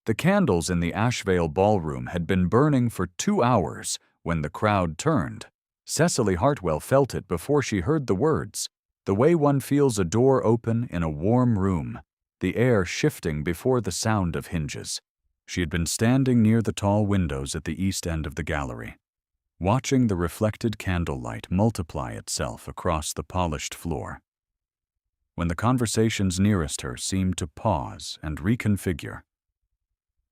The candles in the Ashvale ballroom had been burning for 2 hours when the crowd turned. Cecily Hartwell felt it before she heard the words, the way one feels a door open in a warm room, the air shifting before the sound of hinges. She had been standing near the tall windows at the east end of the gallery, watching the reflected candlelight multiply itself across the polished floor. When the conversations nearest her seemed to pause and reconfigure,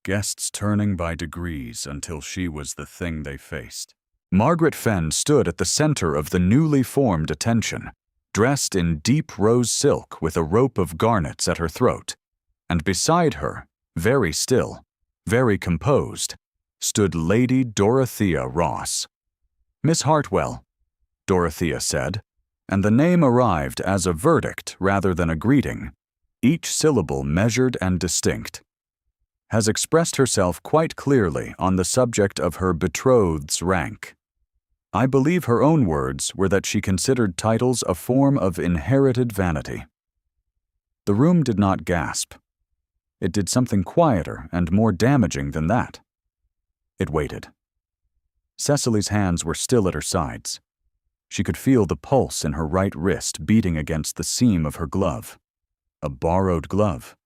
guests turning by degrees until she was the thing they faced. Margaret Fenn stood at the center of the newly formed attention, dressed in deep rose silk with a rope of garnets at her throat, and beside her, very still, very composed, stood Lady Dorothea Ross. "Miss Hartwell," Dorothea said, and the name arrived as a verdict rather than a greeting, each syllable measured and distinct, "has expressed herself quite clearly on the subject of her betrothed's rank. I believe her own words were that she considered titles a form of inherited vanity." The room did not gasp. It did something quieter and more damaging than that. It waited. Cecily's hands were still at her sides. She could feel the pulse in her right wrist beating against the seam of her glove. A borrowed glove.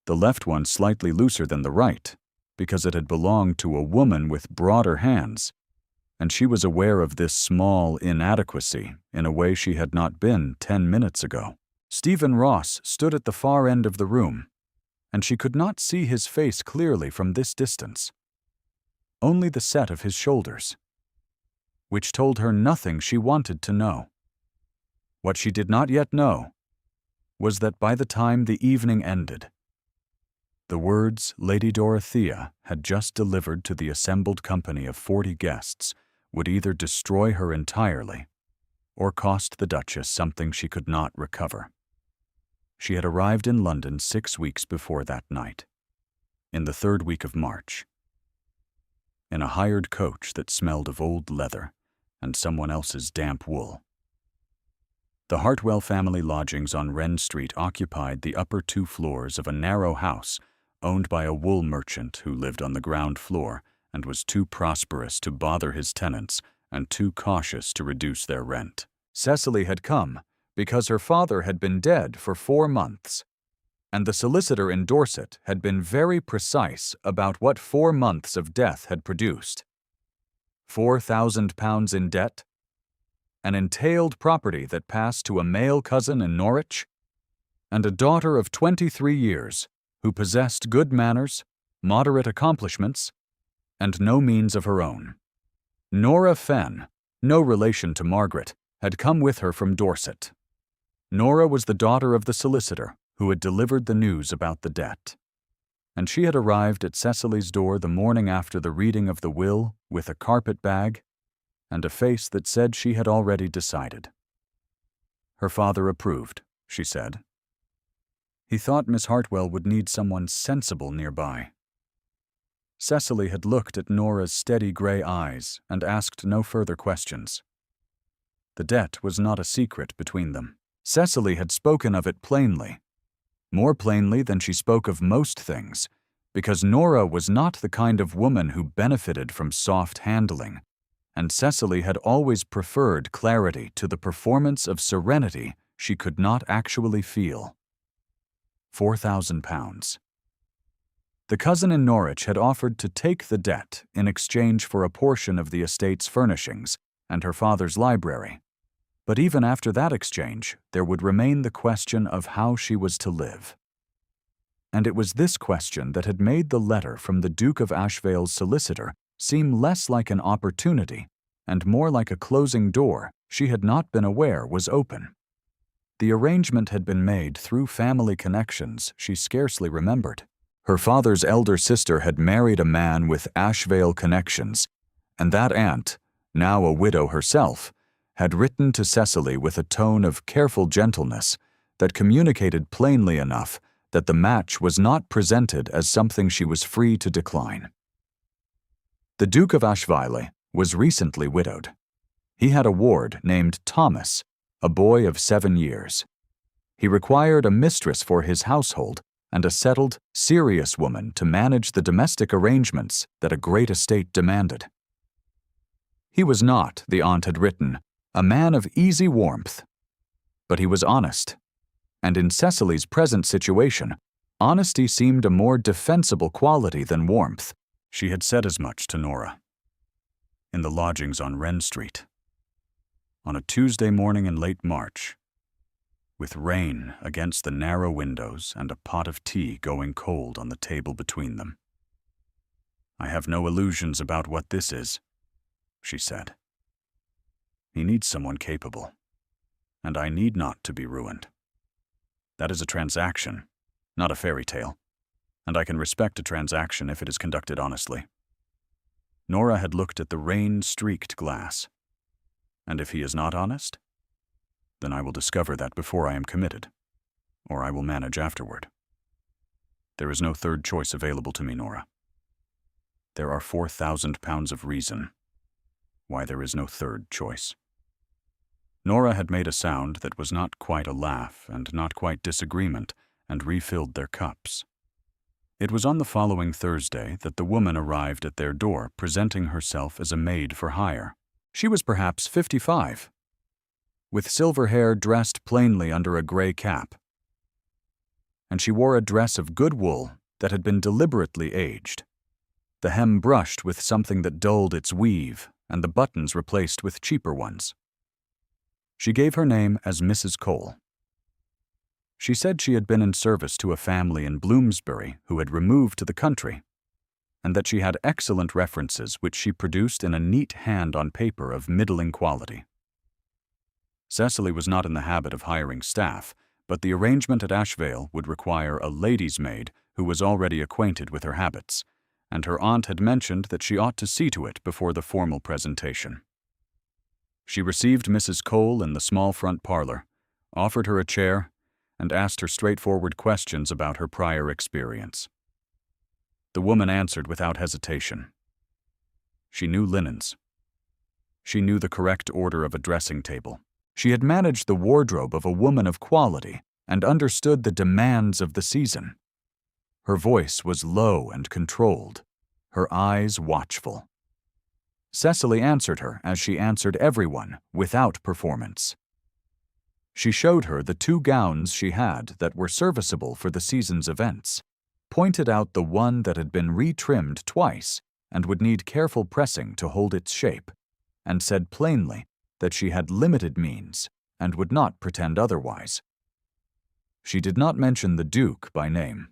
The left one slightly looser than the right, because it had belonged to a woman with broader hands, and she was aware of this small inadequacy in a way she had not been 10 minutes ago. Stephen Ross stood at the far end of the room, and she could not see his face clearly from this distance. Only the set of his shoulders, which told her nothing she wanted to know. What she did not yet know was that by the time the evening ended, the words Lady Dorothea had just delivered to the assembled company of 40 guests would either destroy her entirely or cost the Duchess something she could not recover. She had arrived in London 6 weeks before that night, in the 3rd week of March, in a hired coach that smelled of old leather and someone else's damp wool. The Hartwell family lodgings on Wren Street occupied the upper 2 floors of a narrow house owned by a wool merchant who lived on the ground floor and was too prosperous to bother his tenants and too cautious to reduce their rent. Cecily had come because her father had been dead for 4 months, and the solicitor in Dorset had been very precise about what 4 months of death had produced. £4,000 in debt, an entailed property that passed to a male cousin in Norwich, and a daughter of 23 years who possessed good manners, moderate accomplishments, and no means of her own. Nora Fenn, no relation to Margaret, had come with her from Dorset. Nora was the daughter of the solicitor who had delivered the news about the debt, and she had arrived at Cecily's door the morning after the reading of the will with a carpet bag and a face that said she had already decided. Her father approved, she said. He thought Miss Hartwell would need someone sensible nearby. Cecily had looked at Nora's steady gray eyes and asked no further questions. The debt was not a secret between them. Cecily had spoken of it plainly, more plainly than she spoke of most things, because Nora was not the kind of woman who benefited from soft handling, and Cecily had always preferred clarity to the performance of serenity she could not actually feel. £4,000. The cousin in Norwich had offered to take the debt in exchange for a portion of the estate's furnishings and her father's library. But even after that exchange, there would remain the question of how she was to live. And it was this question that had made the letter from the Duke of Ashvale's solicitor seem less like an opportunity and more like a closing door she had not been aware was open. The arrangement had been made through family connections she scarcely remembered. Her father's elder sister had married a man with Ashvale connections, and that aunt, now a widow herself, had written to Cecily with a tone of careful gentleness that communicated plainly enough that the match was not presented as something she was free to decline. The Duke of Ashvale was recently widowed. He had a ward named Thomas, a boy of 7 years. He required a mistress for his household and a settled, serious woman to manage the domestic arrangements that a great estate demanded. He was not, the aunt had written, a man of easy warmth, but he was honest, and in Cecily's present situation, honesty seemed a more defensible quality than warmth. She had said as much to Nora. In the lodgings on Wren Street, on a Tuesday morning in late March, with rain against the narrow windows and a pot of tea going cold on the table between them. "I have no illusions about what this is," she said. "He needs someone capable, and I need not to be ruined. That is a transaction, not a fairy tale, and I can respect a transaction if it is conducted honestly." Nora had looked at the rain-streaked glass. "And if he is not honest? Then I will discover that before I am committed, or I will manage afterward. There is no third choice available to me, Nora. There are 4,000 pounds of reason why there is no third choice." Nora had made a sound that was not quite a laugh and not quite disagreement, and refilled their cups. It was on the following Thursday that the woman arrived at their door, presenting herself as a maid for hire. She was perhaps 55, with silver hair dressed plainly under a gray cap, and she wore a dress of good wool that had been deliberately aged, the hem brushed with something that dulled its weave, and the buttons replaced with cheaper ones. She gave her name as Mrs. Cole. She said she had been in service to a family in Bloomsbury who had removed to the country, and that she had excellent references which she produced in a neat hand on paper of middling quality. Cecily was not in the habit of hiring staff, but the arrangement at Ashvale would require a lady's maid who was already acquainted with her habits, and her aunt had mentioned that she ought to see to it before the formal presentation. She received Mrs. Cole in the small front parlor, offered her a chair, and asked her straightforward questions about her prior experience. The woman answered without hesitation. She knew linens. She knew the correct order of a dressing table. She had managed the wardrobe of a woman of quality and understood the demands of the season. Her voice was low and controlled, her eyes watchful. Cecily answered her as she answered everyone, without performance. She showed her the 2 gowns she had that were serviceable for the season's events, pointed out the one that had been retrimmed twice and would need careful pressing to hold its shape, and said plainly that she had limited means and would not pretend otherwise. She did not mention the Duke by name.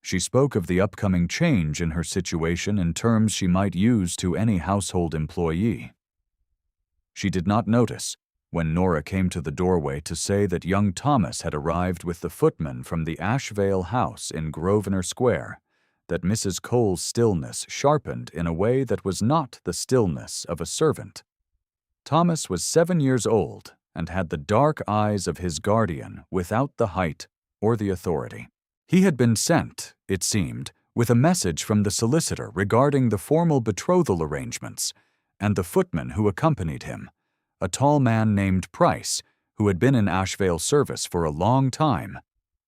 She spoke of the upcoming change in her situation in terms she might use to any household employee. She did not notice, when Nora came to the doorway to say that young Thomas had arrived with the footman from the Ashvale house in Grosvenor Square, that Mrs. Cole's stillness sharpened in a way that was not the stillness of a servant. Thomas was 7 years old and had the dark eyes of his guardian without the height or the authority. He had been sent, it seemed, with a message from the solicitor regarding the formal betrothal arrangements, and the footman who accompanied him, a tall man named Price, who had been in Ashvale service for a long time,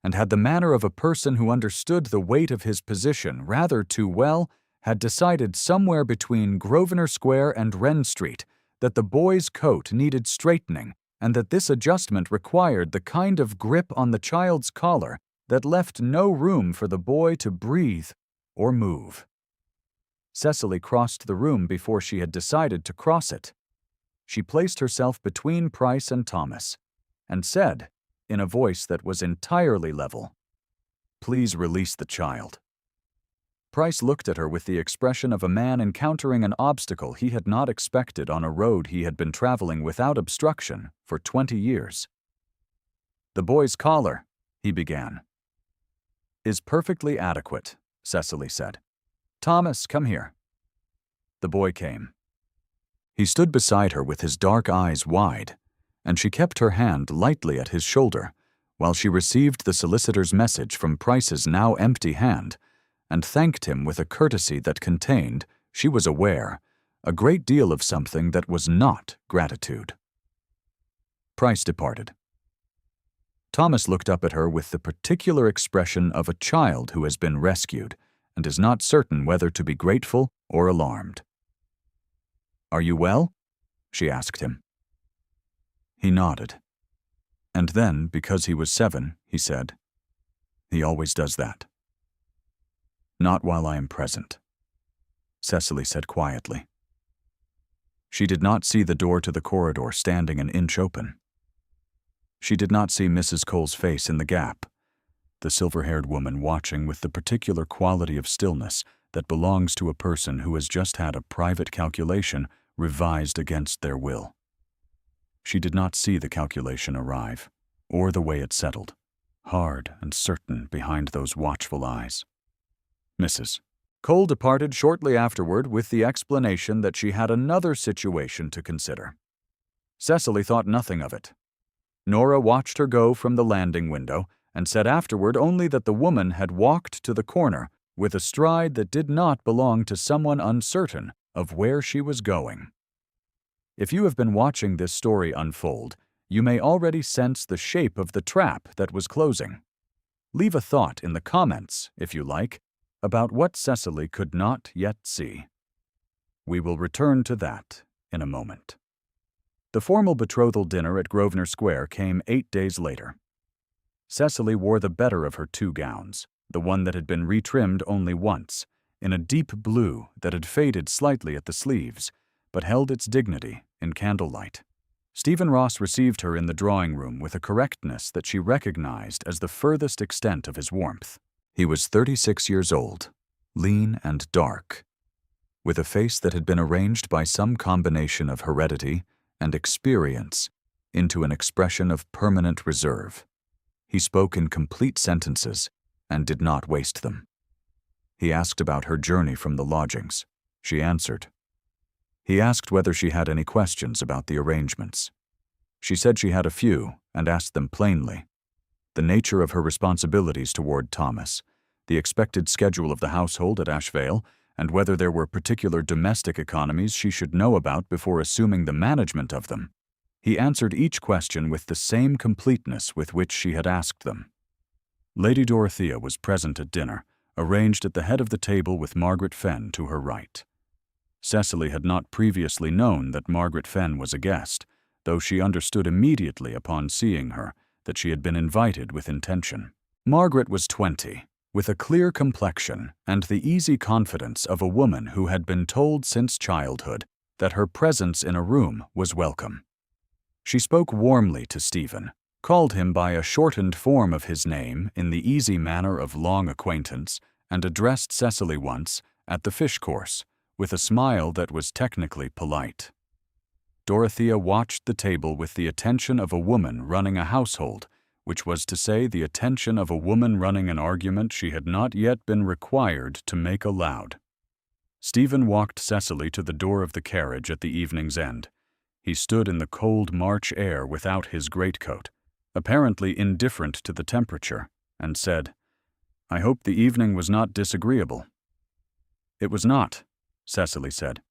and had the manner of a person who understood the weight of his position rather too well, had decided somewhere between Grosvenor Square and Wren Street that the boy's coat needed straightening, and that this adjustment required the kind of grip on the child's collar that left no room for the boy to breathe or move. Cecily crossed the room before she had decided to cross it. She placed herself between Price and Thomas, and said, in a voice that was entirely level, "Please release the child." Price looked at her with the expression of a man encountering an obstacle he had not expected on a road he had been traveling without obstruction for 20 years. "The boy's collar," he began. "Is perfectly adequate," Cecily said. "Thomas, come here." The boy came. He stood beside her with his dark eyes wide, and she kept her hand lightly at his shoulder while she received the solicitor's message from Price's now empty hand, and thanked him with a courtesy that contained, she was aware, a great deal of something that was not gratitude. Price departed. Thomas looked up at her with the particular expression of a child who has been rescued and is not certain whether to be grateful or alarmed. "Are you well?" she asked him. He nodded. And then, because he was 7, he said, "He always does that." "Not while I am present," Cecily said quietly. She did not see the door to the corridor standing an inch open. She did not see Mrs. Cole's face in the gap, the silver-haired woman watching with the particular quality of stillness that belongs to a person who has just had a private calculation revised against their will. She did not see the calculation arrive, or the way it settled, hard and certain behind those watchful eyes. Mrs. Cole departed shortly afterward with the explanation that she had another situation to consider. Cecily thought nothing of it. Nora watched her go from the landing window and said afterward only that the woman had walked to the corner with a stride that did not belong to someone uncertain of where she was going. If you have been watching this story unfold, you may already sense the shape of the trap that was closing. Leave a thought in the comments, if you like, about what Cecily could not yet see. We will return to that in a moment. The formal betrothal dinner at Grosvenor Square came 8 days later. Cecily wore the better of her 2 gowns, the one that had been retrimmed only once, in a deep blue that had faded slightly at the sleeves, but held its dignity in candlelight. Stephen Ross received her in the drawing room with a correctness that she recognized as the furthest extent of his warmth. He was 36 years old, lean and dark, with a face that had been arranged by some combination of heredity and experience into an expression of permanent reserve. He spoke in complete sentences and did not waste them. He asked about her journey from the lodgings. She answered. He asked whether she had any questions about the arrangements. She said she had a few and asked them plainly. The nature of her responsibilities toward Thomas, the expected schedule of the household at Ashvale, and whether there were particular domestic economies she should know about before assuming the management of them. He answered each question with the same completeness with which she had asked them. Lady Dorothea was present at dinner, arranged at the head of the table with Margaret Fenn to her right. Cecily had not previously known that Margaret Fenn was a guest, though she understood immediately upon seeing her that she had been invited with intention. Margaret was 20, with a clear complexion and the easy confidence of a woman who had been told since childhood that her presence in a room was welcome. She spoke warmly to Stephen, called him by a shortened form of his name in the easy manner of long acquaintance, and addressed Cecily once, at the fish course, with a smile that was technically polite. Dorothea watched the table with the attention of a woman running a household, which was to say the attention of a woman running an argument she had not yet been required to make aloud. Stephen walked Cecily to the door of the carriage at the evening's end. He stood in the cold March air without his greatcoat, apparently indifferent to the temperature, and said, "I hope the evening was not disagreeable." "It was not," Cecily said.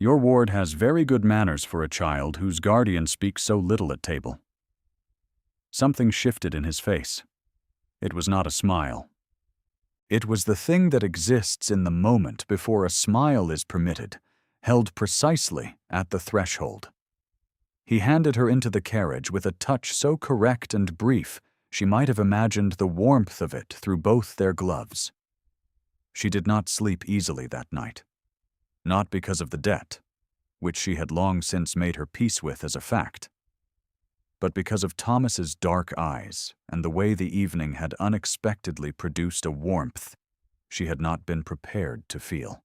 "Your ward has very good manners for a child whose guardian speaks so little at table." Something shifted in his face. It was not a smile. It was the thing that exists in the moment before a smile is permitted, held precisely at the threshold. He handed her into the carriage with a touch so correct and brief she might have imagined the warmth of it through both their gloves. She did not sleep easily that night. Not because of the debt, which she had long since made her peace with as a fact, but because of Thomas's dark eyes and the way the evening had unexpectedly produced a warmth she had not been prepared to feel.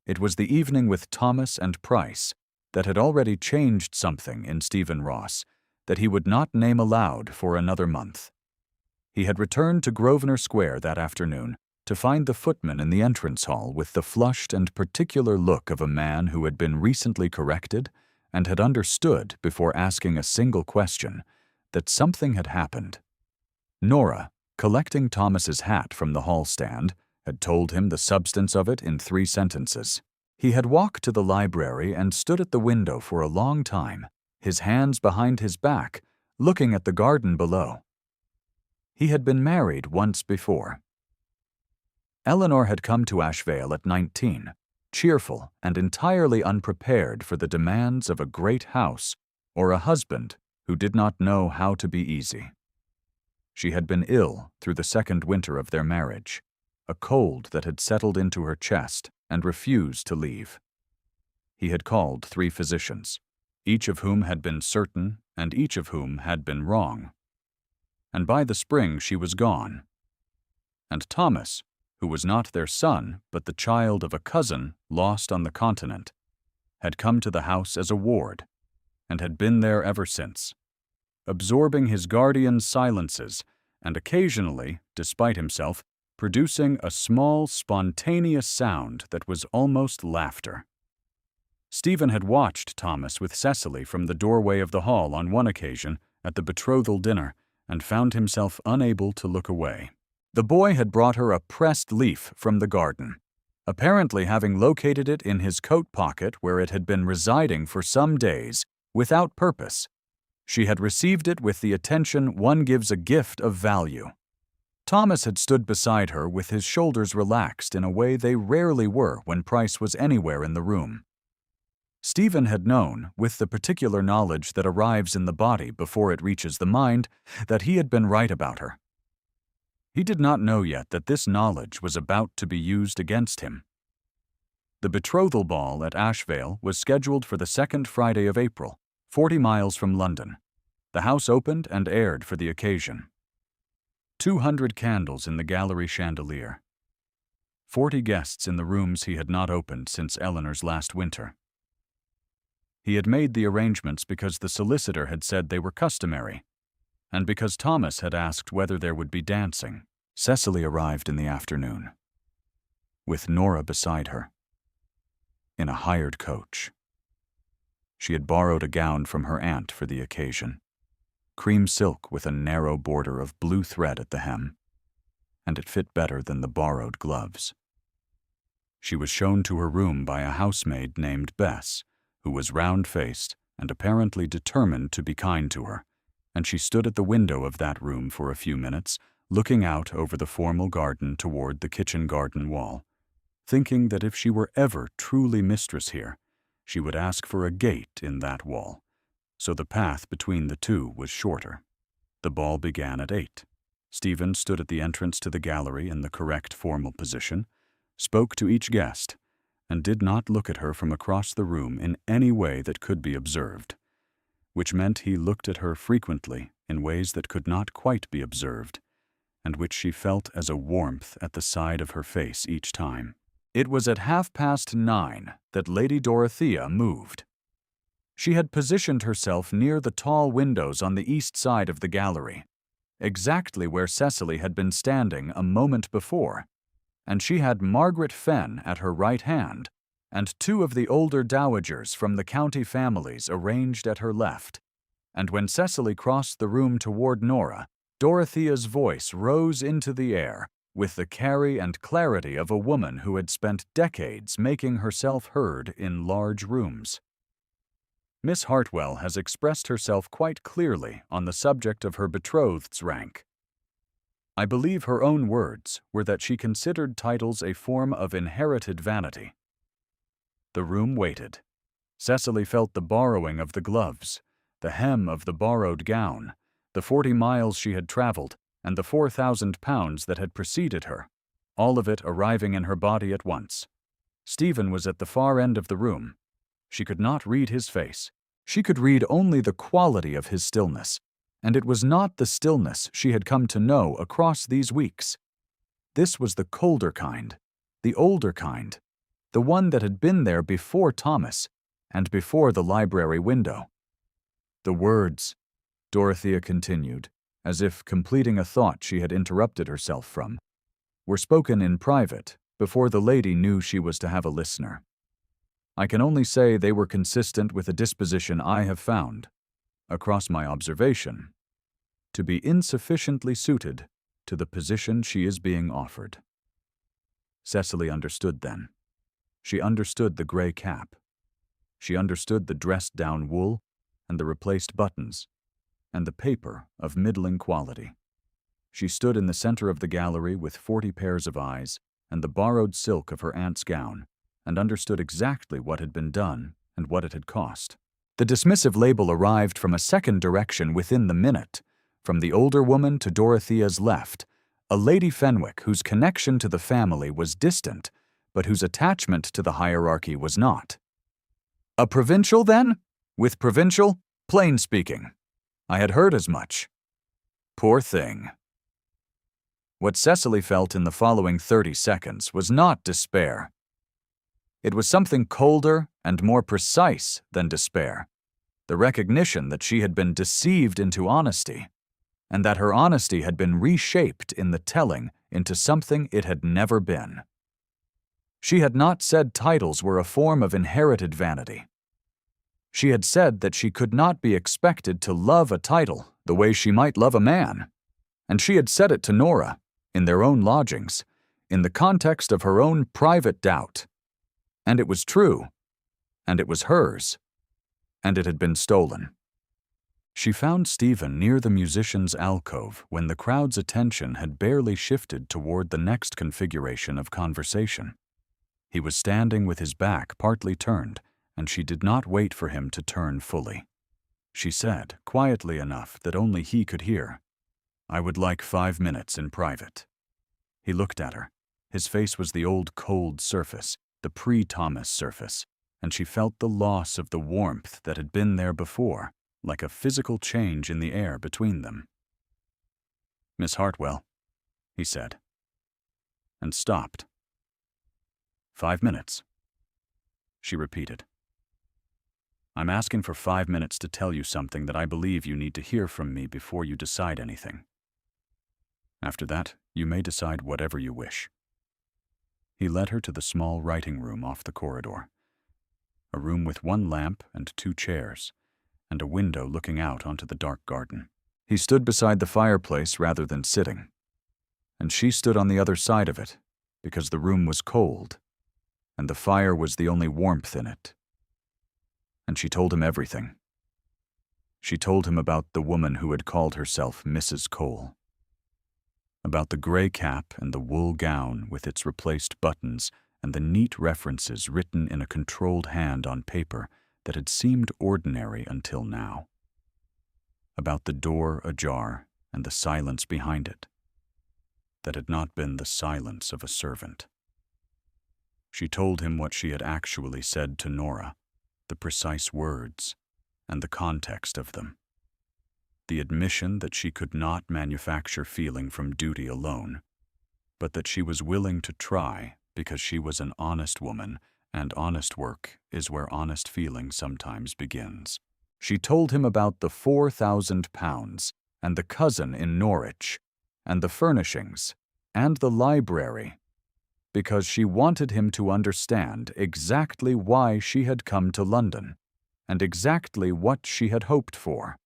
It was the evening with Thomas and Price that had already changed something in Stephen Ross that he would not name aloud for another month. He had returned to Grosvenor Square that afternoon to find the footman in the entrance hall with the flushed and particular look of a man who had been recently corrected and had understood before asking a single question that something had happened. Nora, collecting Thomas's hat from the hall stand, had told him the substance of it in 3 sentences. He had walked to the library and stood at the window for a long time, his hands behind his back, looking at the garden below. He had been married once before. Eleanor had come to Ashvale at 19, cheerful and entirely unprepared for the demands of a great house or a husband who did not know how to be easy. She had been ill through the second winter of their marriage, a cold that had settled into her chest and refused to leave. He had called 3 physicians, each of whom had been certain and each of whom had been wrong. And by the spring she was gone. And Thomas, who was not their son but the child of a cousin lost on the continent, had come to the house as a ward, and had been there ever since, absorbing his guardian's silences and occasionally, despite himself, producing a small, spontaneous sound that was almost laughter. Stephen had watched Thomas with Cecily from the doorway of the hall on one occasion at the betrothal dinner and found himself unable to look away. The boy had brought her a pressed leaf from the garden, apparently having located it in his coat pocket where it had been residing for some days without purpose. She had received it with the attention one gives a gift of value. Thomas had stood beside her with his shoulders relaxed in a way they rarely were when Price was anywhere in the room. Stephen had known, with the particular knowledge that arrives in the body before it reaches the mind, that he had been right about her. He did not know yet that this knowledge was about to be used against him. The betrothal ball at Ashvale was scheduled for the second Friday of April, 40 miles from London. The house opened and aired for the occasion. 200 candles in the gallery chandelier. 40 guests in the rooms he had not opened since Eleanor's last winter. He had made the arrangements because the solicitor had said they were customary, and because Thomas had asked whether there would be dancing. Cecily arrived in the afternoon, with Nora beside her, in a hired coach. She had borrowed a gown from her aunt for the occasion, cream silk with a narrow border of blue thread at the hem, and it fit better than the borrowed gloves. She was shown to her room by a housemaid named Bess, who was round-faced and apparently determined to be kind to her, and she stood at the window of that room for a few minutes, looking out over the formal garden toward the kitchen garden wall, thinking that if she were ever truly mistress here, she would ask for a gate in that wall, so the path between the two was shorter. The ball began at 8. Stephen stood at the entrance to the gallery in the correct formal position, spoke to each guest, and did not look at her from across the room in any way that could be observed, which meant he looked at her frequently in ways that could not quite be observed, and which she felt as a warmth at the side of her face each time. It was at 9:30 that Lady Dorothea moved. She had positioned herself near the tall windows on the east side of the gallery, exactly where Cecily had been standing a moment before, and she had Margaret Fenn at her right hand, and 2 of the older dowagers from the county families arranged at her left. And when Cecily crossed the room toward Nora, Dorothea's voice rose into the air with the carry and clarity of a woman who had spent decades making herself heard in large rooms. Miss Hartwell has expressed herself quite clearly on the subject of her betrothed's rank. I believe her own words were that she considered titles a form of inherited vanity. The room waited. Cecily felt the borrowing of the gloves, the hem of the borrowed gown, the 40 miles she had traveled, and the £4,000 that had preceded her, all of it arriving in her body at once. Stephen was at the far end of the room. She could not read his face. She could read only the quality of his stillness, and it was not the stillness she had come to know across these weeks. This was the colder kind, the older kind, the one that had been there before Thomas and before the library window. The words, Dorothea continued, as if completing a thought she had interrupted herself from, were spoken in private before the lady knew she was to have a listener. I can only say they were consistent with a disposition I have found, across my observation, to be insufficiently suited to the position she is being offered. Cecily understood then. She understood the gray cap. She understood the dressed-down wool and the replaced buttons. and the paper of middling quality. She stood in the center of the gallery with 40 pairs of eyes and the borrowed silk of her aunt's gown, and understood exactly what had been done and what it had cost. The dismissive label arrived from a second direction within the minute, from the older woman to Dorothea's left, a Lady Fenwick whose connection to the family was distant, but whose attachment to the hierarchy was not. A provincial, then? With provincial, plain speaking. I had heard as much. Poor thing. What Cecily felt in the following 30 seconds was not despair. It was something colder and more precise than despair, the recognition that she had been deceived into honesty, and that her honesty had been reshaped in the telling into something it had never been. She had not said titles were a form of inherited vanity. She had said that she could not be expected to love a title the way she might love a man, and she had said it to Nora, in their own lodgings, in the context of her own private doubt. And it was true, and it was hers, and it had been stolen. She found Stephen near the musician's alcove when the crowd's attention had barely shifted toward the next configuration of conversation. He was standing with his back partly turned, and she did not wait for him to turn fully. She said, quietly enough that only he could hear, "I would like 5 minutes in private." He looked at her. His face was the old cold surface, the pre-Thomas surface, and she felt the loss of the warmth that had been there before, like a physical change in the air between them. "Miss Hartwell," he said, and stopped. 5 minutes, she repeated. "I'm asking for 5 minutes to tell you something that I believe you need to hear from me before you decide anything. After that, you may decide whatever you wish." He led her to the small writing room off the corridor, a room with 1 lamp and 2 chairs, and a window looking out onto the dark garden. He stood beside the fireplace rather than sitting, and she stood on the other side of it, because the room was cold, and the fire was the only warmth in it. And she told him everything. She told him about the woman who had called herself Mrs. Cole, about the gray cap and the wool gown with its replaced buttons and the neat references written in a controlled hand on paper that had seemed ordinary until now, about the door ajar and the silence behind it that had not been the silence of a servant. She told him what she had actually said to Nora, the precise words, and the context of them. The admission that she could not manufacture feeling from duty alone, but that she was willing to try because she was an honest woman, and honest work is where honest feeling sometimes begins. She told him about the £4,000 and the cousin in Norwich, and the furnishings, and the library, because she wanted him to understand exactly why she had come to London, and exactly what she had hoped for,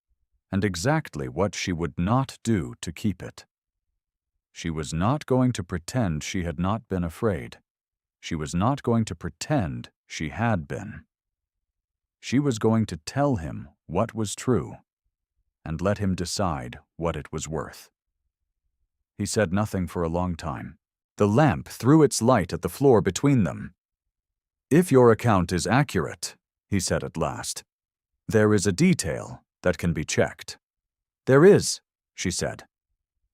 and exactly what she would not do to keep it. She was not going to pretend she had not been afraid. She was not going to pretend she had been. She was going to tell him what was true, and let him decide what it was worth. He said nothing for a long time. The lamp threw its light at the floor between them. "If your account is accurate," he said at last, "there is a detail that can be checked." "There is," she said.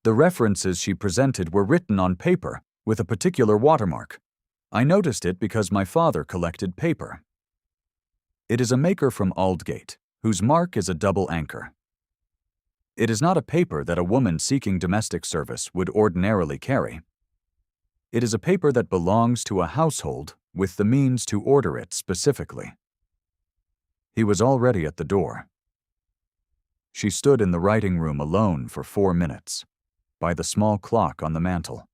The references she presented were written on paper with a particular watermark. I noticed it because my father collected paper. It is a maker from Aldgate, whose mark is a double anchor. It is not a paper that a woman seeking domestic service would ordinarily carry. It is a paper that belongs to a household with the means to order it specifically. He was already at the door. She stood in the writing room alone for 4 minutes, by the small clock on the mantel,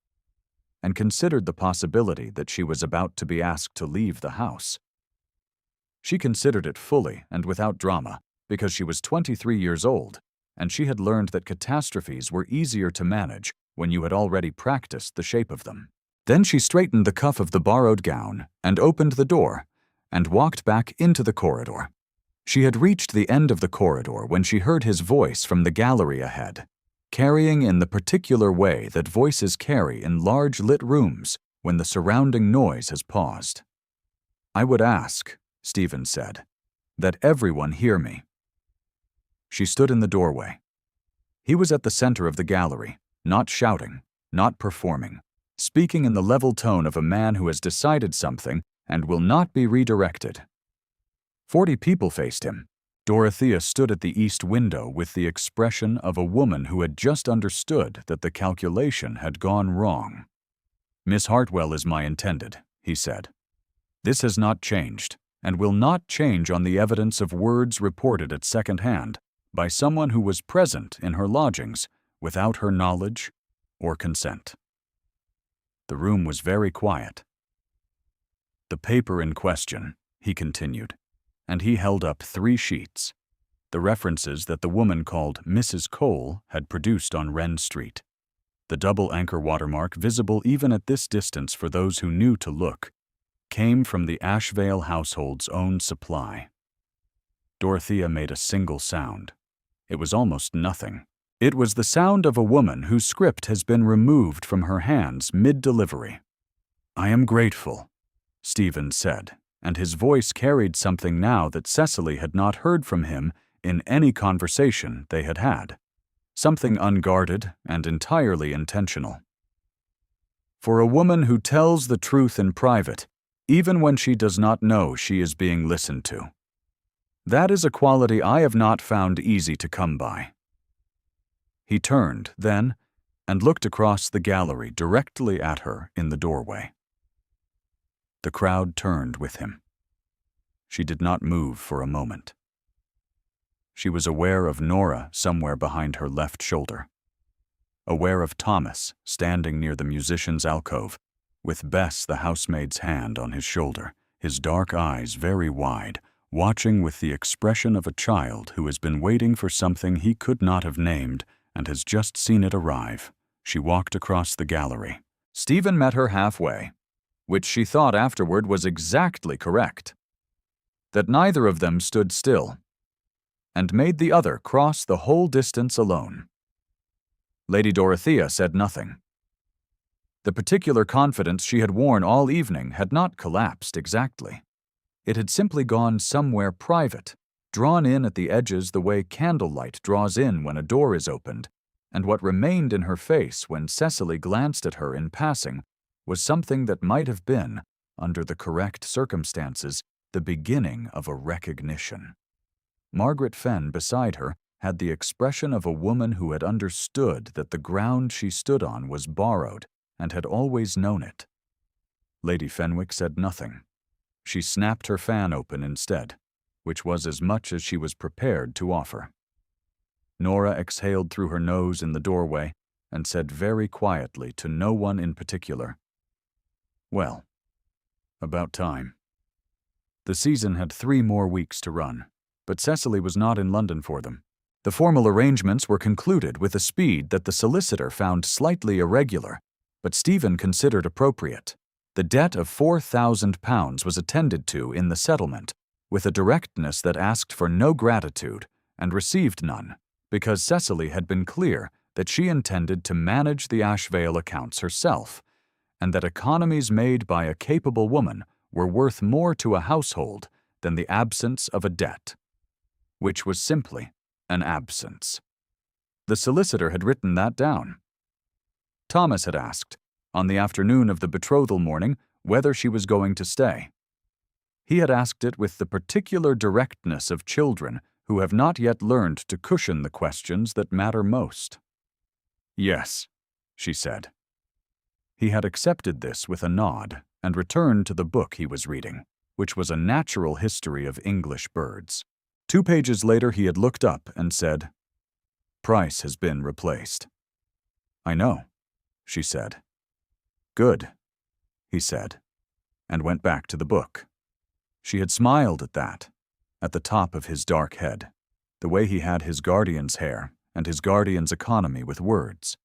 and considered the possibility that she was about to be asked to leave the house. She considered it fully and without drama, because she was 23 years old, and she had learned that catastrophes were easier to manage when you had already practiced the shape of them. Then she straightened the cuff of the borrowed gown and opened the door and walked back into the corridor. She had reached the end of the corridor when she heard his voice from the gallery ahead, carrying in the particular way that voices carry in large lit rooms when the surrounding noise has paused. "I would ask," Stephen said, "that everyone hear me." She stood in the doorway. He was at the center of the gallery, not shouting, not performing, speaking in the level tone of a man who has decided something and will not be redirected. 40 people faced him. Dorothea stood at the east window with the expression of a woman who had just understood that the calculation had gone wrong. "Miss Hartwell is my intended," he said. "This has not changed, and will not change on the evidence of words reported at second hand by someone who was present in her lodgings without her knowledge or consent." The room was very quiet. "The paper in question," he continued, and he held up 3 sheets, the references that the woman called Mrs. Cole had produced on Wren Street. The double anchor watermark, visible even at this distance for those who knew to look, came from the Ashvale household's own supply. Dorothea made a single sound. It was almost nothing. It was the sound of a woman whose script has been removed from her hands mid-delivery. "I am grateful," Stephen said, and his voice carried something now that Cecily had not heard from him in any conversation they had had, something unguarded and entirely intentional. "For a woman who tells the truth in private, even when she does not know she is being listened to. That is a quality I have not found easy to come by." He turned, then, and looked across the gallery directly at her in the doorway. The crowd turned with him. She did not move for a moment. She was aware of Nora somewhere behind her left shoulder, aware of Thomas standing near the musician's alcove, with Bess, the housemaid's, hand on his shoulder, his dark eyes very wide, watching with the expression of a child who has been waiting for something he could not have named and has just seen it arrive. She walked across the gallery. Stephen met her halfway, which she thought afterward was exactly correct. That neither of them stood still, and made the other cross the whole distance alone. Lady Dorothea said nothing. The particular confidence she had worn all evening had not collapsed exactly. It had simply gone somewhere private, drawn in at the edges the way candlelight draws in when a door is opened, and what remained in her face when Cecily glanced at her in passing was something that might have been, under the correct circumstances, the beginning of a recognition. Margaret Fenn beside her had the expression of a woman who had understood that the ground she stood on was borrowed and had always known it. Lady Fenwick said nothing. She snapped her fan open instead, which was as much as she was prepared to offer. Nora exhaled through her nose in the doorway and said very quietly to no one in particular, "Well, about time." The season had 3 more weeks to run, but Cecily was not in London for them. The formal arrangements were concluded with a speed that the solicitor found slightly irregular, but Stephen considered appropriate. The debt of £4,000 was attended to in the settlement, with a directness that asked for no gratitude and received none, because Cecily had been clear that she intended to manage the Ashvale accounts herself, and that economies made by a capable woman were worth more to a household than the absence of a debt, which was simply an absence. The solicitor had written that down. Thomas had asked, on the afternoon of the betrothal morning, whether she was going to stay. He had asked it with the particular directness of children who have not yet learned to cushion the questions that matter most. "Yes," she said. He had accepted this with a nod and returned to the book he was reading, which was a natural history of English birds. 2 pages later he had looked up and said, "Price has been replaced." "I know," she said. "Good," he said, and went back to the book. She had smiled at that, at the top of his dark head, the way he had his guardian's hair and his guardian's economy with words,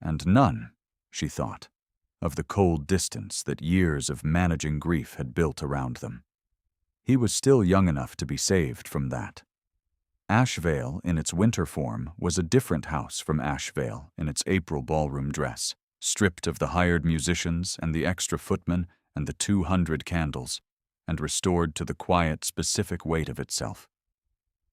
and none, she thought, of the cold distance that years of managing grief had built around them. He was still young enough to be saved from that. Ashvale, in its winter form, was a different house from Ashvale in its April ballroom dress, stripped of the hired musicians and the extra footmen and the 200 candles, and restored to the quiet, specific weight of itself.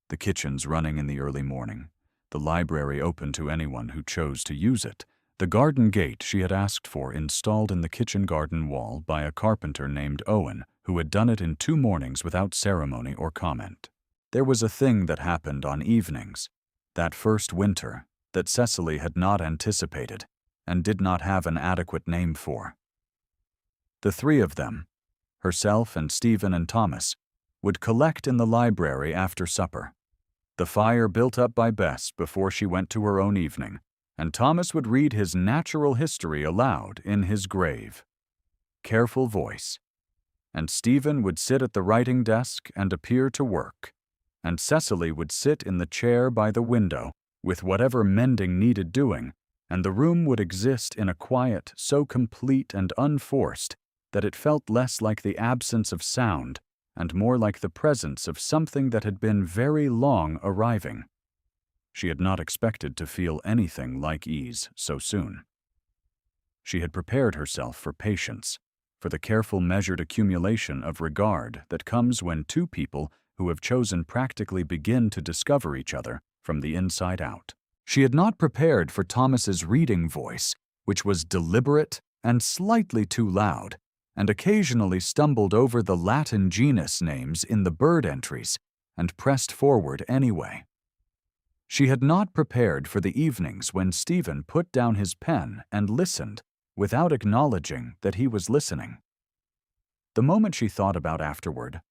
The kitchens running in the early morning, the library open to anyone who chose to use it, the garden gate she had asked for installed in the kitchen garden wall by a carpenter named Owen, who had done it in 2 mornings without ceremony or comment. There was a thing that happened on evenings, that first winter, that Cecily had not anticipated and did not have an adequate name for. The 3 of them, herself and Stephen and Thomas, would collect in the library after supper. The fire built up by Bess before she went to her own evening, and Thomas would read his natural history aloud in his grave, careful voice, and Stephen would sit at the writing desk and appear to work, and Cecily would sit in the chair by the window with whatever mending needed doing, and the room would exist in a quiet so complete and unforced that it felt less like the absence of sound and more like the presence of something that had been very long arriving. She had not expected to feel anything like ease so soon. She had prepared herself for patience, for the careful measured accumulation of regard that comes when 2 people who have chosen practically begin to discover each other from the inside out. She had not prepared for Thomas's reading voice, which was deliberate and slightly too loud, and occasionally stumbled over the Latin genus names in the bird entries and pressed forward anyway. She had not prepared for the evenings when Stephen put down his pen and listened without acknowledging that he was listening. The moment she thought about afterward,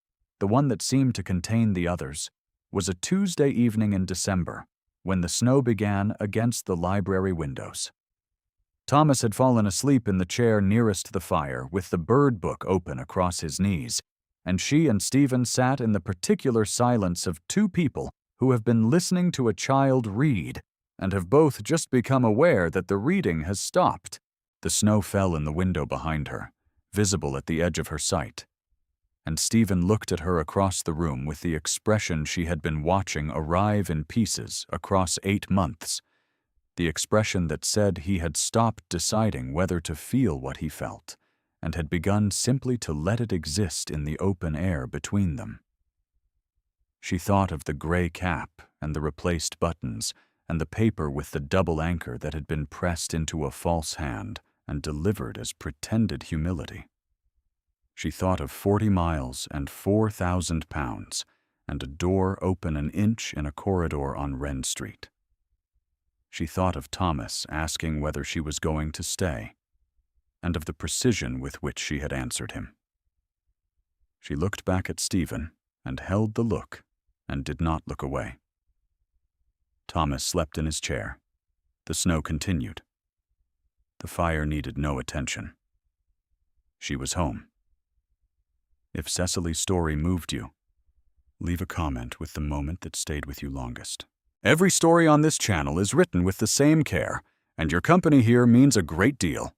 the one that seemed to contain the others, was a Tuesday evening in December, when the snow began against the library windows. Thomas had fallen asleep in the chair nearest the fire with the bird book open across his knees, and she and Stephen sat in the particular silence of 2 people who have been listening to a child read and have both just become aware that the reading has stopped. The snow fell in the window behind her, visible at the edge of her sight, and Stephen looked at her across the room with the expression she had been watching arrive in pieces across 8 months, the expression that said he had stopped deciding whether to feel what he felt and had begun simply to let it exist in the open air between them. She thought of the gray cap and the replaced buttons and the paper with the double anchor that had been pressed into a false hand and delivered as pretended humility. She thought of 40 miles and 4,000 pounds and a door open an inch in a corridor on Wren Street. She thought of Thomas asking whether she was going to stay, and of the precision with which she had answered him. She looked back at Stephen and held the look and did not look away. Thomas slept in his chair. The snow continued. The fire needed no attention. She was home. If Cecily's story moved you, leave a comment with the moment that stayed with you longest. Every story on this channel is written with the same care, and your company here means a great deal.